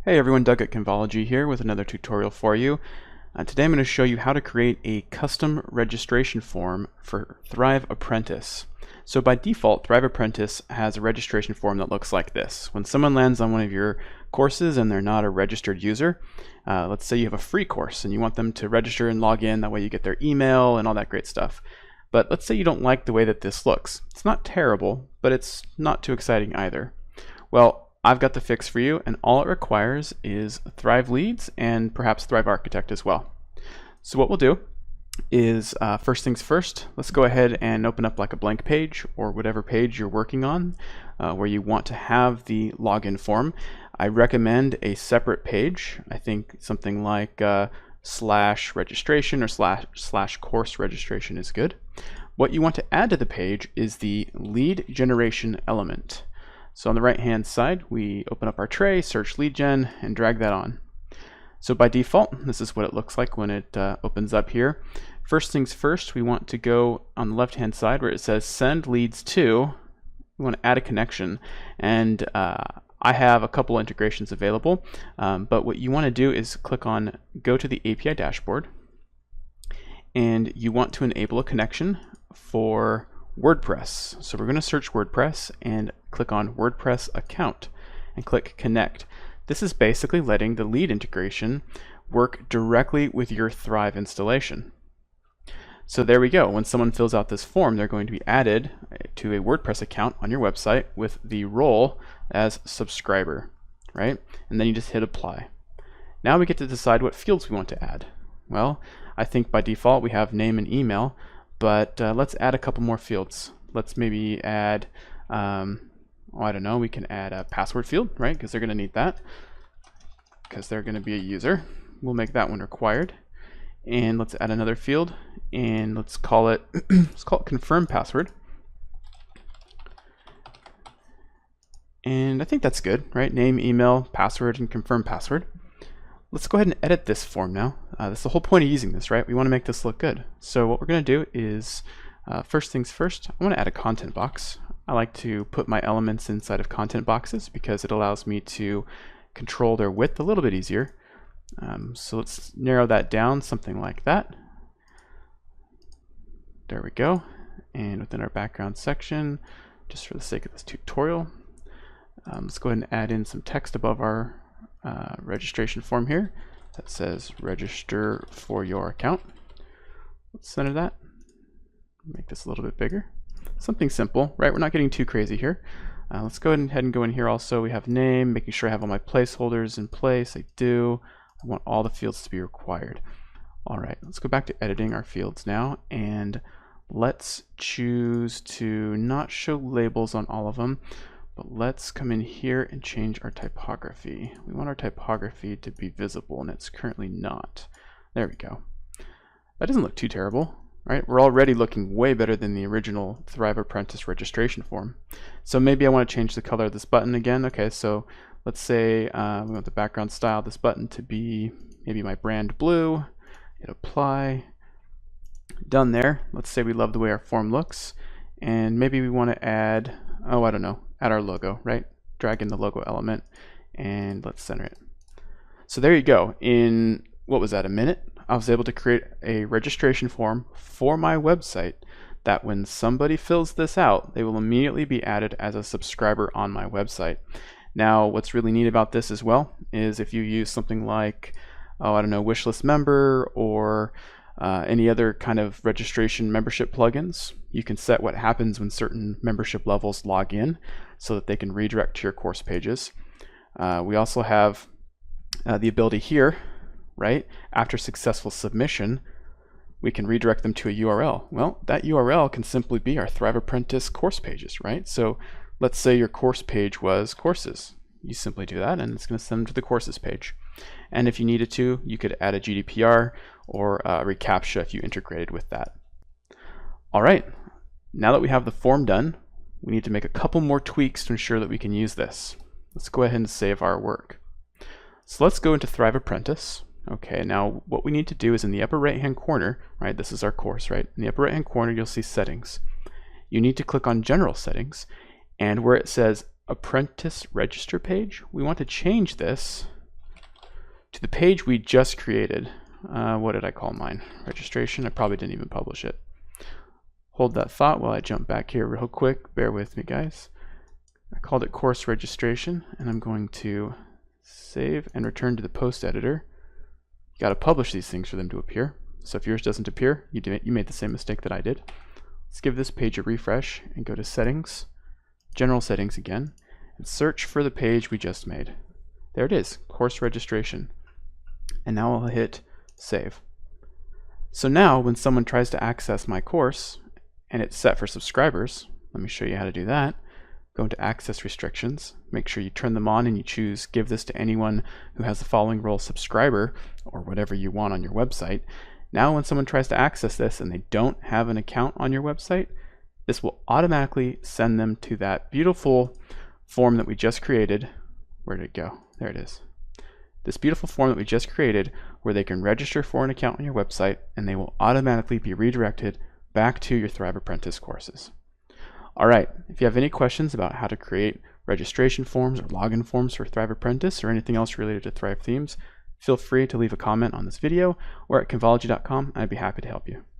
Hey everyone, Doug at Convology here with another tutorial for you. Today I'm going to show you how to create a custom registration form for Thrive Apprentice. So by default, Thrive Apprentice has a registration form that looks like this. When someone lands on one of your courses and they're not a registered user, let's say you have a free course and you want them to register and log in, that way you get their email and all that great stuff. But let's say you don't like the way that this looks. It's not terrible, but it's not too exciting either. Well, I've got the fix for you, and all it requires is Thrive Leads and perhaps Thrive Architect as well. So what we'll do is, first things first, let's go ahead and open up like a blank page or whatever page you're working on where you want to have the login form. I recommend a separate page. I think something like slash registration or slash course registration is good. What you want to add to the page is the lead generation element. So on the right hand side, we open up our tray, search lead gen, and drag that on. So by default, this is what it looks like when it opens up here. First things first, we want to go on the left hand side where it says send leads to. We want to add a connection, and I have a couple integrations available, but what you want to do is click on go to the API dashboard, and you want to enable a connection for WordPress. So we're going to search WordPress and click on WordPress account and click connect. This is basically letting the lead integration work directly with your Thrive installation. So there we go. When someone fills out this form, they're going to be added to a WordPress account on your website with the role as subscriber, right? And then you just hit apply. Now we get to decide what fields we want to add. Well, I think by default we have name and email, but let's add a couple more fields. Let's maybe add, I don't know, we can add a password field, right? Because they're going to need that because they're going to be a user. We'll make that one required. And let's add another field, and let's call it confirm password. And I think that's good, right? Name, email, password, and confirm password. Let's go ahead and edit this form now. That's the whole point of using this, right? We want to make this look good. So what we're going to do is, first things first, I want to add a content box. I like to put my elements inside of content boxes because it allows me to control their width a little bit easier. So let's narrow that down, something like that. There we go. And within our background section, just for the sake of this tutorial, let's go ahead and add in some text above our registration form here that says register for your account. Let's center that, make this a little bit bigger. Something simple, right? We're not getting too crazy here. Let's go ahead and go in here also. We have name, making sure I have all my placeholders in place. I do. I want all the fields to be required. All right, let's go back to editing our fields now, and let's choose to not show labels on all of them. But let's come in here and change our typography. We want our typography to be visible, and it's currently not. There we go. That doesn't look too terrible, right? We're already looking way better than the original Thrive Apprentice registration form. So maybe I want to change the color of this button again. Okay, so let's say we want the background style of this button to be maybe my brand blue. Hit apply. Done there. Let's say we love the way our form looks, and maybe we want to add, oh, I don't know, add our logo, right? Drag in the logo element, and let's center it. So there you go. In, what was that, a minute? I was able to create a registration form for my website that when somebody fills this out, they will immediately be added as a subscriber on my website. Now, what's really neat about this as well is if you use something like, oh, I don't know, wishlist member or any other kind of registration membership plugins, you can set what happens when certain membership levels log in so that they can redirect to your course pages. We also have the ability here, right? After successful submission, we can redirect them to a URL. Well, that URL can simply be our Thrive Apprentice course pages, right? So let's say your course page was courses. You simply do that, and it's going to send them to the courses page. And if you needed to, you could add a GDPR or a reCAPTCHA if you integrated with that. All right, now that we have the form done, we need to make a couple more tweaks to ensure that we can use this. Let's go ahead and save our work. So let's go into Thrive Apprentice. Okay, now what we need to do is in the upper right hand corner, right, this is our course, right? In the upper right hand corner, you'll see settings. You need to click on general settings, and where it says apprentice register page, we want to change this to the page we just created. What did I call mine? Registration. I probably didn't even publish it. Hold that thought while I jump back here real quick. Bear with me, guys. I called it course registration, and I'm going to save and return to the post editor. You got to publish these things for them to appear. So if yours doesn't appear, you made the same mistake that I did. Let's give this page a refresh and go to settings, general settings again, and search for the page we just made. There it is, course registration. And now I'll hit save. So now when someone tries to access my course and it's set for subscribers, let me show you how to do that. Go into access restrictions, make sure you turn them on and you choose give this to anyone who has the following role subscriber or whatever you want on your website. Now when someone tries to access this and they don't have an account on your website, this will automatically send them to that beautiful form that we just created. Where did it go? There it is. This beautiful form that we just created where they can register for an account on your website and they will automatically be redirected back to your Thrive Apprentice courses. All right, if you have any questions about how to create registration forms or login forms for Thrive Apprentice or anything else related to Thrive themes, feel free to leave a comment on this video or at convology.com. I'd be happy to help you.